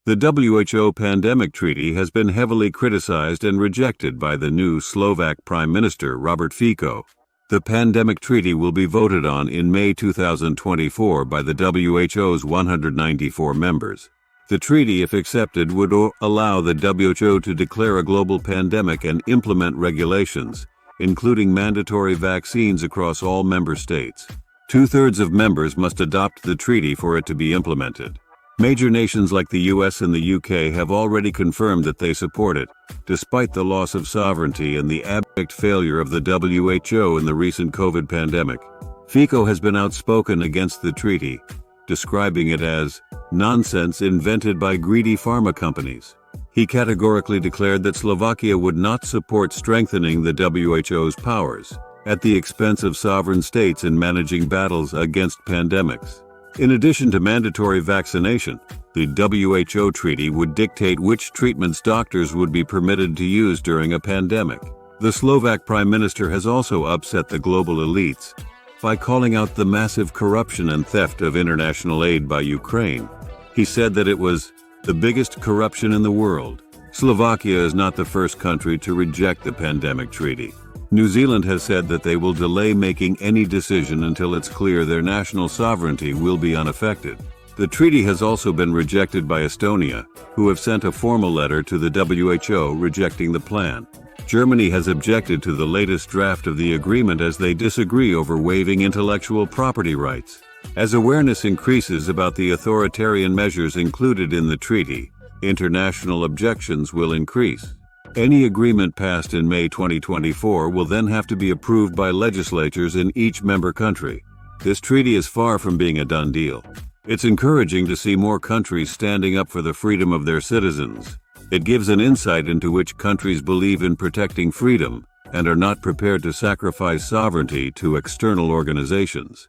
The WHO Pandemic Treaty has been heavily criticized and rejected by the new Slovak Prime Minister Robert Fico. The Pandemic Treaty will be voted on in May 2024 by the WHO's 194 members. The treaty, if accepted, would allow the WHO to declare a global pandemic and implement regulations, including mandatory vaccines across all member states. 2/3 of members must adopt the treaty for it to be implemented. Major nations like the US and the UK have already confirmed that they support it, despite the loss of sovereignty and the abject failure of the WHO in the recent COVID pandemic. Fico has been outspoken against the treaty, describing it as nonsense invented by greedy pharma companies. He categorically declared that Slovakia would not support strengthening the WHO's powers at the expense of sovereign states in managing battles against pandemics. In addition to mandatory vaccination, the WHO treaty would dictate which treatments doctors would be permitted to use during a pandemic. The Slovak Prime Minister has also upset the global elites by calling out the massive corruption and theft of international aid by Ukraine. He said that it was the biggest corruption in the world. Slovakia is not the first country to reject the pandemic treaty. New Zealand has said that they will delay making any decision until it's clear their national sovereignty will be unaffected. The treaty has also been rejected by Estonia, who have sent a formal letter to the WHO rejecting the plan. Germany has objected to the latest draft of the agreement as they disagree over waiving intellectual property rights. As awareness increases about the authoritarian measures included in the treaty, international objections will increase. Any agreement passed in May 2024 will then have to be approved by legislatures in each member country. This treaty is far from being a done deal. It's encouraging to see more countries standing up for the freedom of their citizens. It gives an insight into which countries believe in protecting freedom and are not prepared to sacrifice sovereignty to external organizations.